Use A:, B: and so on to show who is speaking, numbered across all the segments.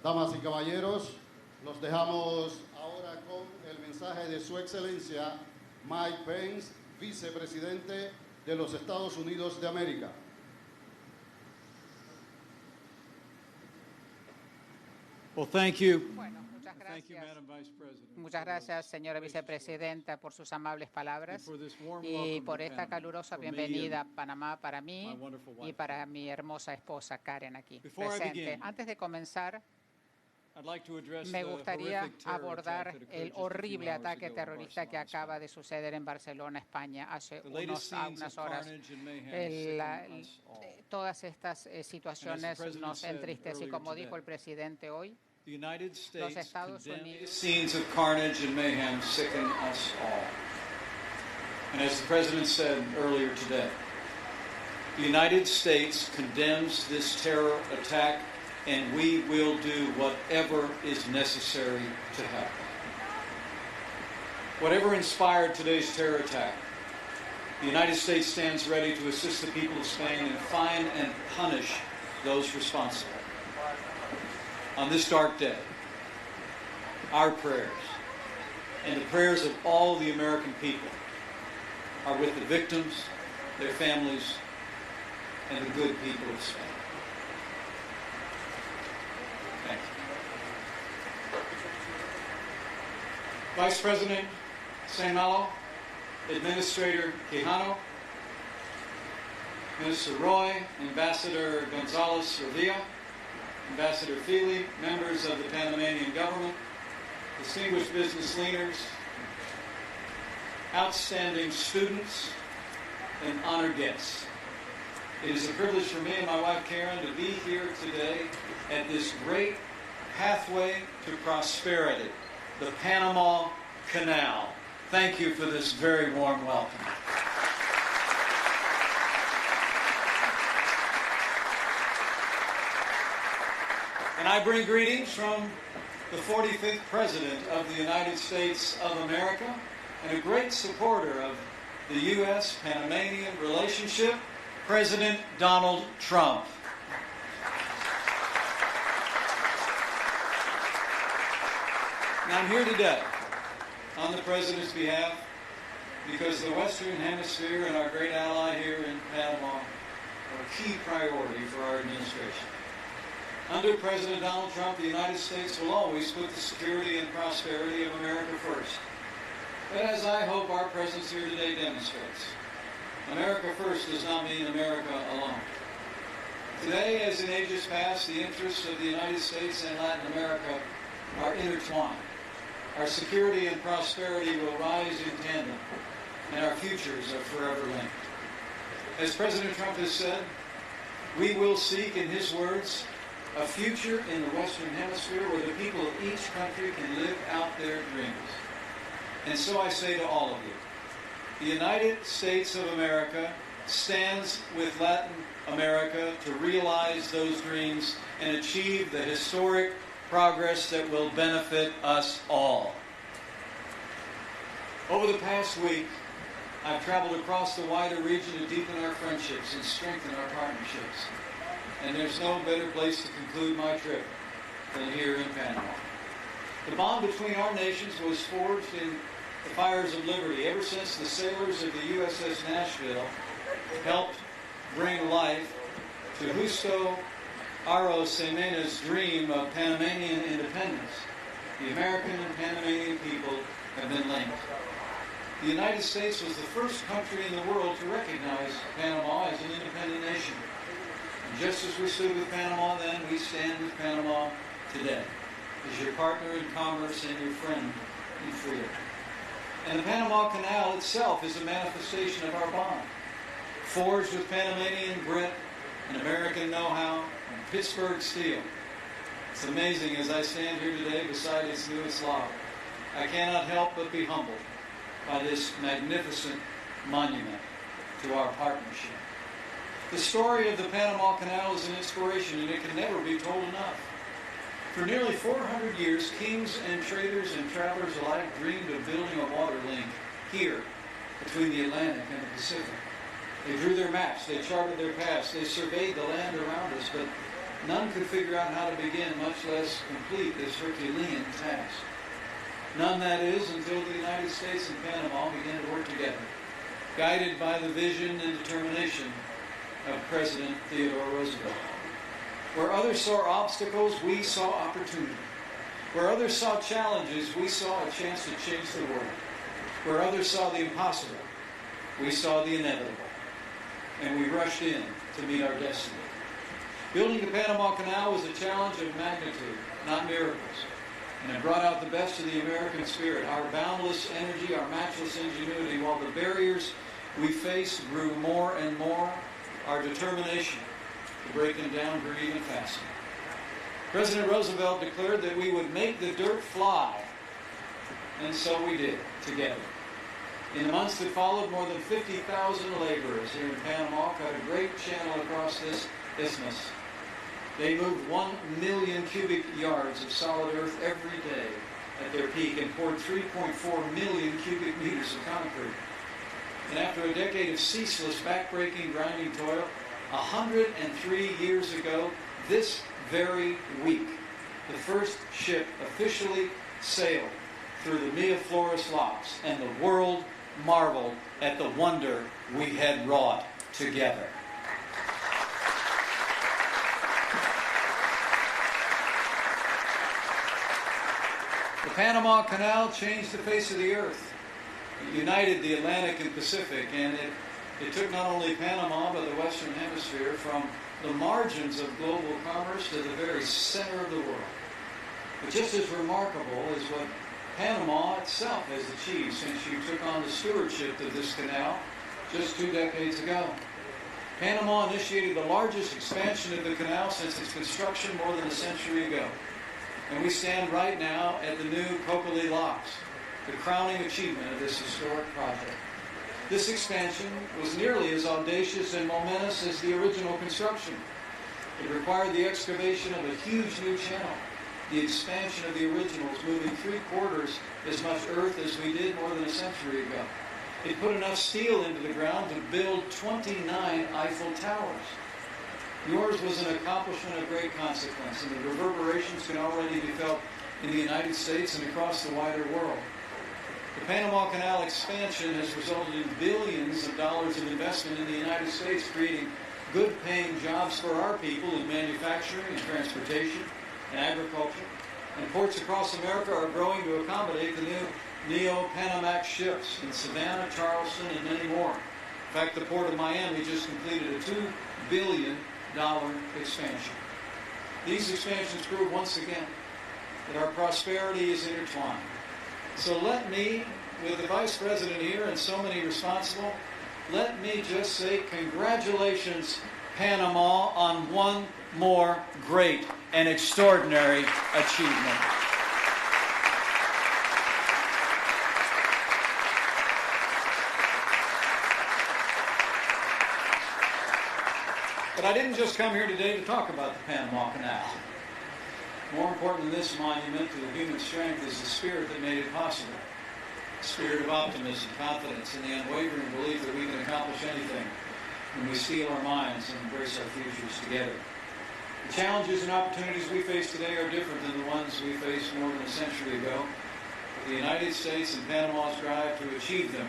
A: Damas y caballeros, los dejamos ahora con el mensaje de Su Excelencia Mike Pence, vicepresidente de los Estados Unidos de América.
B: Well, thank you.
C: Bueno, muchas
B: Thank you,
C: gracias.
B: Madam Vice President.
C: Muchas gracias, señora vicepresidenta, por sus amables palabras y por esta calurosa bienvenida a Panamá para mí y para mi hermosa esposa Karen aquí presente. Antes de comenzar, me gustaría abordar el horrible ataque terrorista que acaba de suceder en Barcelona, España, hace unas horas. Todas estas situaciones nos entristecen y como dijo el presidente hoy, los Estados Unidos.
B: Scenes of carnage and mayhem sicken us all. And as the President said earlier today, the United States condemns this terror attack, and we will do whatever is necessary to help. Whatever inspired today's terror attack, the United States stands ready to assist the people of Spain and find and punish those responsible. On this dark day, our prayers and the prayers of all the American people are with the victims, their families, and the good people of Spain. Thank you. Vice President St. Malo, Administrator Quijano, Minister Roy, Ambassador Gonzalez-Revilla, Ambassador Feely, members of the Panamanian government, distinguished business leaders, outstanding students, and honored guests. It is a privilege for me and my wife Karen to be here today at this great pathway to prosperity, the Panama Canal. Thank you for this very warm welcome. And I bring greetings from the 45th President of the United States of America and a great supporter of the US-Panamanian relationship, President Donald Trump. Now I'm here today on the President's behalf because the Western Hemisphere and our great ally here in Panama are a key priority for our administration. Under President Donald Trump, the United States will always put the security and prosperity of America first. But as I hope our presence here today demonstrates, America first does not mean America alone. Today, as in ages past, the interests of the United States and Latin America are intertwined. Our security and prosperity will rise in tandem, and our futures are forever linked. As President Trump has said, we will seek, in his words, a future in the Western Hemisphere where the people of each country can live out their dreams. And so I say to all of you, the United States of America stands with Latin America to realize those dreams and achieve the historic progress that will benefit us all. Over the past week, I've traveled across the wider region to deepen our friendships and strengthen our partnerships. And there's no better place to conclude my trip than here in Panama. The bond between our nations was forged in the fires of liberty ever since the sailors of the USS Nashville helped bring life to Justo Arosemena's dream of Panamanian independence. The American and Panamanian people have been linked. The United States was the first country in the world to recognize Panama as an independent nation. And just as we stood with Panama then, we stand with Panama today as your partner in commerce and your friend in freedom. And the Panama Canal itself is a manifestation of our bond, forged with Panamanian grit and American know-how and Pittsburgh steel. It's amazing as I stand here today beside its newest lock. I cannot help but be humbled by this magnificent monument to our partnership. The story of the Panama Canal is an inspiration, and it can never be told enough. For nearly 400 years, kings and traders and travelers alike dreamed of building a water link here between the Atlantic and the Pacific. They drew their maps, they charted their paths, they surveyed the land around us, but None could figure out how to begin, much less complete this Herculean task. None, that is, until the United States and Panama began to work together, guided by the vision and determination of President Theodore Roosevelt. Where others saw obstacles, we saw opportunity. Where others saw challenges, we saw a chance to change the world. Where others saw the impossible, we saw the inevitable. And we rushed in to meet our destiny. Building the Panama Canal was a challenge of magnitude, not miracles. And it brought out the best of the American spirit, our boundless energy, our matchless ingenuity. While the barriers we faced grew more and more, our determination to break them down grew even faster. President Roosevelt declared that we would make the dirt fly. And so we did, together. In the months that followed, more than 50,000 laborers here in Panama cut a great channel across this isthmus. They moved 1 million cubic yards of solid earth every day at their peak and poured 3.4 million cubic meters of concrete. And after a decade of ceaseless, back-breaking, grinding toil, 103 years ago, this very week, the first ship officially sailed through the Mia Flores locks, and the world marveled at the wonder we had wrought together. The Panama Canal changed the face of the earth. It united the Atlantic and Pacific, and it took not only Panama but the Western Hemisphere from the margins of global commerce to the very center of the world. But just as remarkable is what Panama itself has achieved since you took on the stewardship of this canal just 2 decades ago. Panama initiated the largest expansion of the canal since its construction more than a century ago. And we stand right now at the new Cocoli Locks, the crowning achievement of this historic project. This expansion was nearly as audacious and momentous as the original construction. It required the excavation of a huge new channel, the expansion of the originals, moving 3/4 as much earth as we did more than a century ago. It put enough steel into the ground to build 29 Eiffel Towers. Yours was an accomplishment of great consequence, and the reverberations can already be felt in the United States and across the wider world. The Panama Canal expansion has resulted in billions of dollars of investment in the United States, creating good-paying jobs for our people in manufacturing and transportation and agriculture. And ports across America are growing to accommodate the new Neo-Panamax ships in Savannah, Charleston, and many more. In fact, the Port of Miami just completed a $2 billion expansion. These expansions prove once again that our prosperity is intertwined. So let me, with the Vice President here and so many responsible, let me just say congratulations, Panama, on one more great and extraordinary achievement. But I didn't just come here today to talk about the Panama Canal. More important than this monument to the human strength is the spirit that made it possible. A spirit of optimism, confidence, and the unwavering belief that we can accomplish anything when we steel our minds and embrace our futures together. The challenges and opportunities we face today are different than the ones we faced more than a century ago. But the United States and Panama's drive to achieve them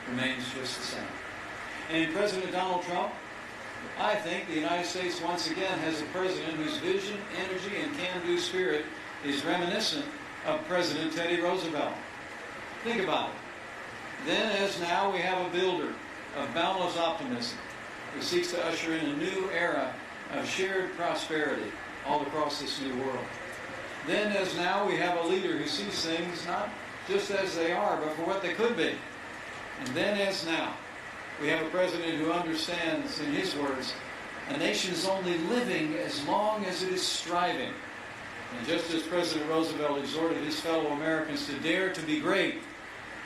B: remains just the same. And in President Donald Trump, I think the United States once again has a president whose vision, energy, and can-do spirit is reminiscent of President Teddy Roosevelt. Think about it. Then as now, we have a builder of boundless optimism who seeks to usher in a new era of shared prosperity all across this new world. Then as now, we have a leader who sees things not just as they are, but for what they could be. And then as now, we have a president who understands, in his words, a nation is only living as long as it is striving. And just as President Roosevelt exhorted his fellow Americans to dare to be great,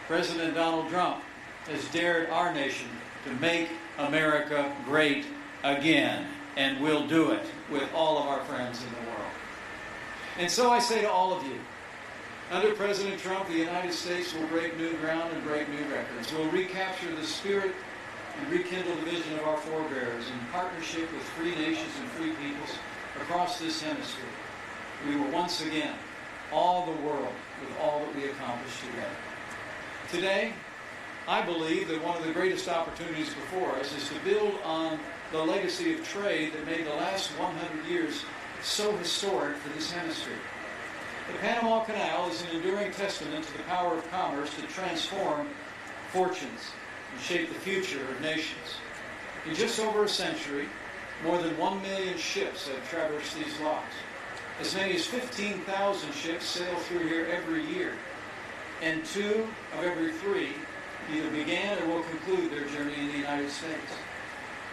B: President Donald Trump has dared our nation to make America great again. And we'll do it with all of our friends in the world. And so I say to all of you, under President Trump, the United States will break new ground and break new records. We'll recapture the spirit and rekindle the vision of our forebears in partnership with free nations and free peoples. across this hemisphere, we will once again awe the world with all that we accomplish together. Today, I believe that one of the greatest opportunities before us is to build on the legacy of trade that made the last 100 years so historic for this hemisphere. The Panama Canal is an enduring testament to the power of commerce to transform fortunes and shape the future of nations. In just over a century, more than 1 million ships have traversed these locks. As many as 15,000 ships sail through here every year, and 2 of every 3 either began or will conclude their journey in the United States.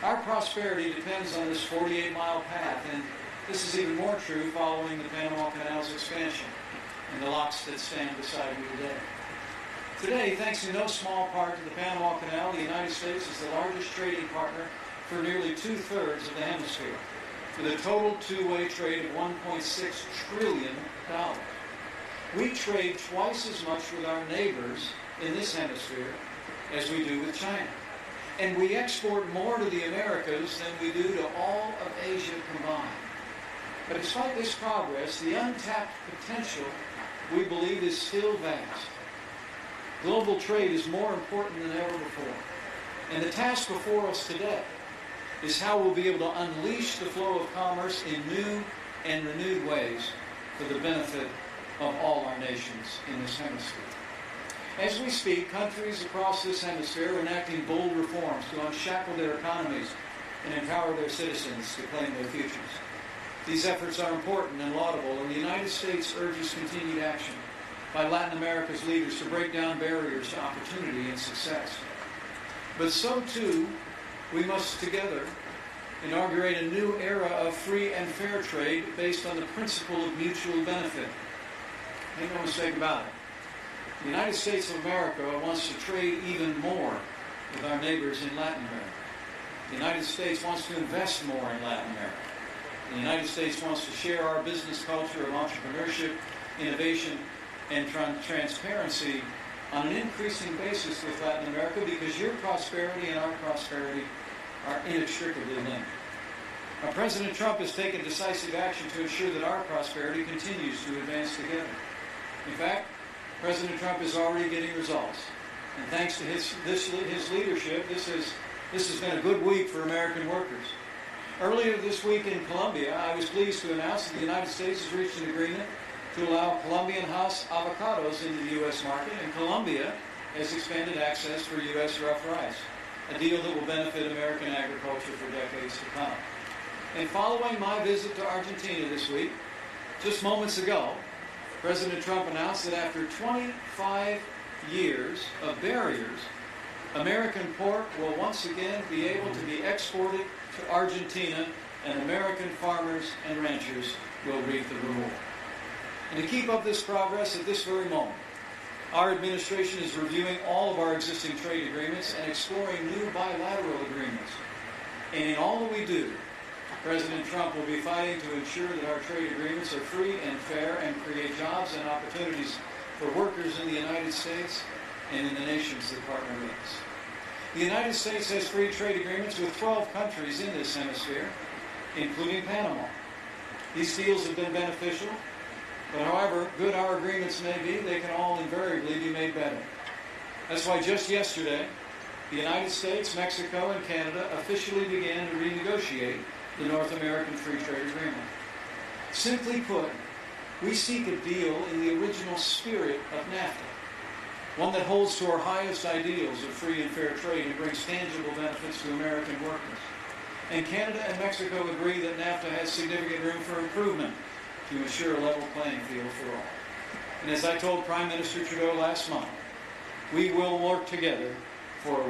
B: Our prosperity depends on this 48-mile path, and this is even more true following the Panama Canal's expansion and the locks that stand beside me today. Today, thanks in no small part to the Panama Canal, the United States is the largest trading partner for nearly 2/3 of the hemisphere, with a total two-way trade of $1.6 trillion. We trade twice as much with our neighbors in this hemisphere as we do with China. And we export more to the Americas than we do to all of Asia combined. But despite this progress, the untapped potential, we believe, is still vast. Global trade is more important than ever before. And the task before us today is how we'll be able to unleash the flow of commerce in new and renewed ways for the benefit of all our nations in this hemisphere. As we speak, countries across this hemisphere are enacting bold reforms to unshackle their economies and empower their citizens to claim their futures. These efforts are important and laudable, and the United States urges continued action by Latin America's leaders to break down barriers to opportunity and success. But so too, we must together inaugurate a new era of free and fair trade based on the principle of mutual benefit. Make no mistake about it. The United States of America wants to trade even more with our neighbors in Latin America. The United States wants to invest more in Latin America. The United States wants to share our business culture of entrepreneurship, innovation, and transparency on an increasing basis with Latin America, because your prosperity and our prosperity are inextricably linked. Now, President Trump has taken decisive action to ensure that our prosperity continues to advance together. In fact, President Trump is already getting results. And thanks to his leadership, this has been a good week for American workers. Earlier this week in Colombia, I was pleased to announce that the United States has reached an agreement to allow Colombian Hass avocados into the U.S. market, and Colombia has expanded access for U.S. rough rice, a deal that will benefit American agriculture for decades to come. And following my visit to Argentina this week, just moments ago, President Trump announced that after 25 years of barriers, American pork will once again be able to be exported to Argentina, and American farmers and ranchers will reap the reward. And to keep up this progress at this very moment, our administration is reviewing all of our existing trade agreements and exploring new bilateral agreements. And in all that we do, President Trump will be fighting to ensure that our trade agreements are free and fair and create jobs and opportunities for workers in the United States and in the nations that partner with us. The United States has free trade agreements with 12 countries in this hemisphere, including Panama. These deals have been beneficial, but however good our agreements may be, they can all invariably be made better. That's why just yesterday, the United States, Mexico, and Canada officially began to renegotiate the North American Free Trade Agreement. Simply put, we seek a deal in the original spirit of NAFTA, one that holds to our highest ideals of free and fair trade and brings tangible benefits to American workers. And Canada and Mexico agree that NAFTA has significant room for improvement to ensure a level playing field for all. And as I told Prime Minister Trudeau last month, we will work together for a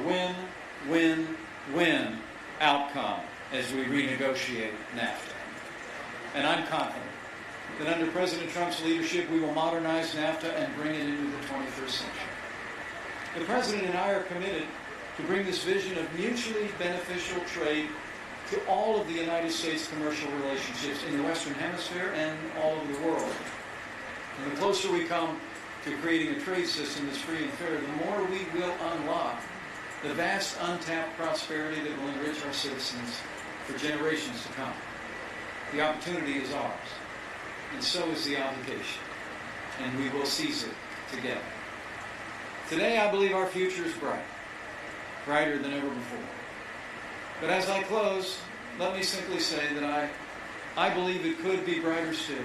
B: win-win-win outcome as we renegotiate NAFTA. And I'm confident that under President Trump's leadership, we will modernize NAFTA and bring it into the 21st century. The President and I are committed to bring this vision of mutually beneficial trade to all of the United States commercial relationships in the Western Hemisphere and all over the world. And the closer we come to creating a trade system that's free and fair, the more we will unlock the vast untapped prosperity that will enrich our citizens for generations to come. The opportunity is ours, and so is the obligation, and we will seize it together. Today, I believe our future is bright, brighter than ever before. But as I close, let me simply say that I believe it could be brighter still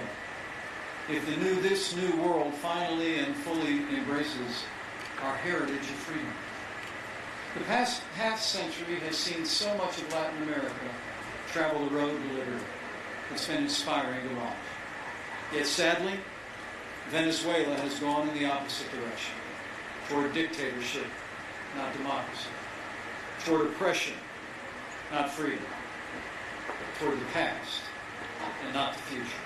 B: if this new world finally and fully embraces our heritage of freedom. The past half-century has seen so much of Latin America travel the road to liberty. It's been inspiring to watch. Yet sadly, Venezuela has gone in the opposite direction, toward dictatorship, not democracy, toward oppression, not freedom, toward the past, and not the future.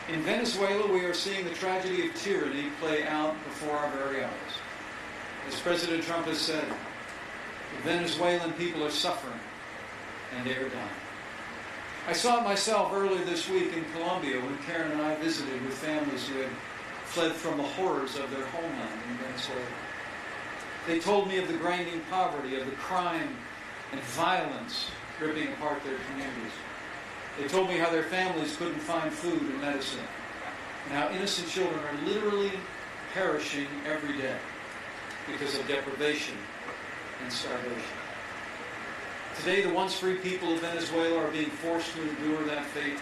B: In Venezuela, we are seeing the tragedy of tyranny play out before our very eyes. As President Trump has said, the Venezuelan people are suffering, and they are dying. I saw it myself earlier this week in Colombia when Karen and I visited with families who had fled from the horrors of their homeland in Venezuela. They told me of the grinding poverty, of the crime and violence ripping apart their communities. They told me how their families couldn't find food and medicine, and how innocent children are literally perishing every day because of deprivation and starvation. Today, the once free people of Venezuela are being forced to endure that fate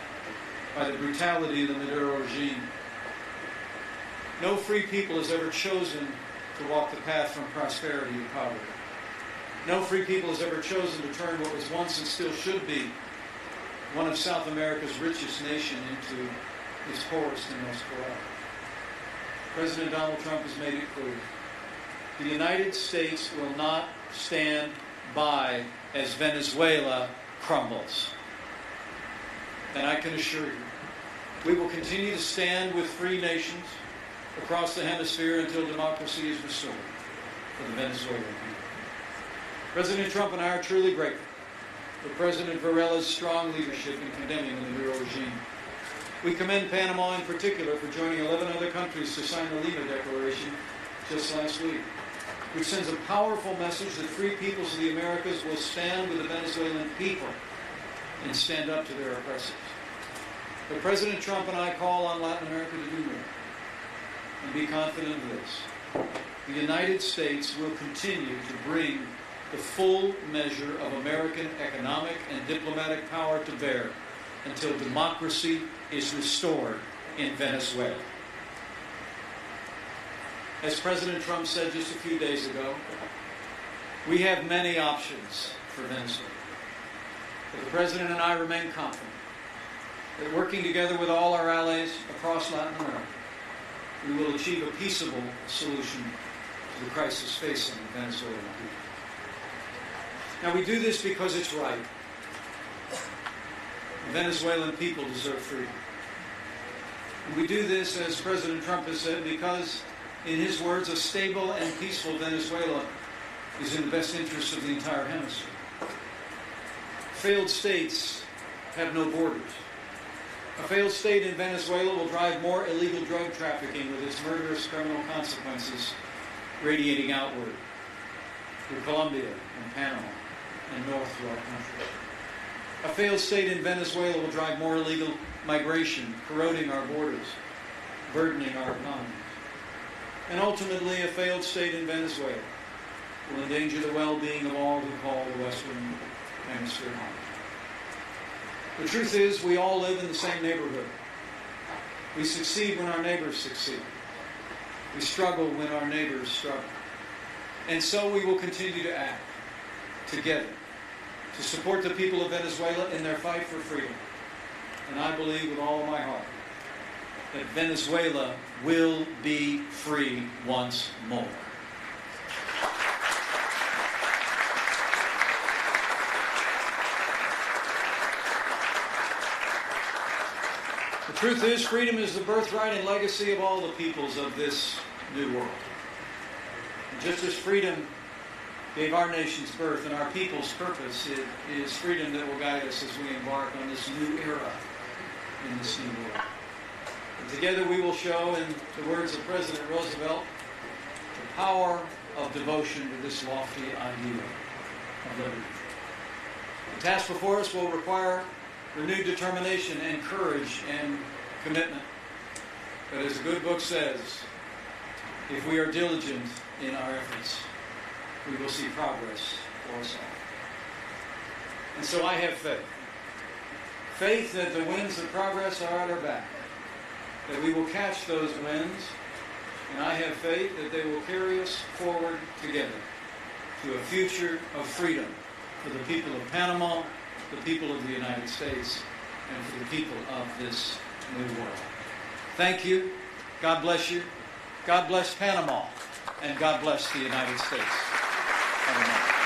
B: by the brutality of the Maduro regime. No free people has ever chosen to walk the path from prosperity to poverty. No free people has ever chosen to turn what was once and still should be one of South America's richest nation into its poorest and most corrupt. President Donald Trump has made it clear. The United States will not stand by as Venezuela crumbles. And I can assure you, we will continue to stand with free nations across the hemisphere until democracy is restored for the Venezuelan people. President Trump and I are truly grateful for President Varela's strong leadership in condemning the Maduro regime. We commend Panama in particular for joining 11 other countries to sign the Lima Declaration just last week, which sends a powerful message that free peoples of the Americas will stand with the Venezuelan people and stand up to their oppressors. But President Trump and I call on Latin America to do more. And be confident of this. The United States will continue to bring the full measure of American economic and diplomatic power to bear until democracy is restored in Venezuela. As President Trump said just a few days ago, we have many options for Venezuela. But the President and I remain confident that working together with all our allies across Latin America, we will achieve a peaceable solution to the crisis facing the Venezuelan people. Now, we do this because it's right. The Venezuelan people deserve freedom. And we do this, as President Trump has said, because, in his words, a stable and peaceful Venezuela is in the best interest of the entire hemisphere. Failed states have no borders. A failed state in Venezuela will drive more illegal drug trafficking with its murderous criminal consequences radiating outward through Colombia and Panama and north through our country. A failed state in Venezuela will drive more illegal migration, corroding our borders, burdening our economies. And ultimately, a failed state in Venezuela will endanger the well-being of all who call the Western Hemisphere home. The truth is, we all live in the same neighborhood. We succeed when our neighbors succeed. We struggle when our neighbors struggle. And so we will continue to act together to support the people of Venezuela in their fight for freedom. And I believe with all of my heart that Venezuela will be free once more. The truth is, freedom is the birthright and legacy of all the peoples of this new world. And just as freedom gave our nation's birth and our people's purpose, it is freedom that will guide us as we embark on this new era in this new world. And together we will show, in the words of President Roosevelt, the power of devotion to this lofty ideal of liberty. The task before us will require renewed determination and courage and commitment. But as a good book says, if we are diligent in our efforts, we will see progress for us all. And so I have faith. Faith that the winds of progress are at our back, that we will catch those winds, and I have faith that they will carry us forward together to a future of freedom for the people of Panama, the people of the United States, and for the people of this new world. Thank you. God bless you. God bless Panama. And God bless the United States. Amen.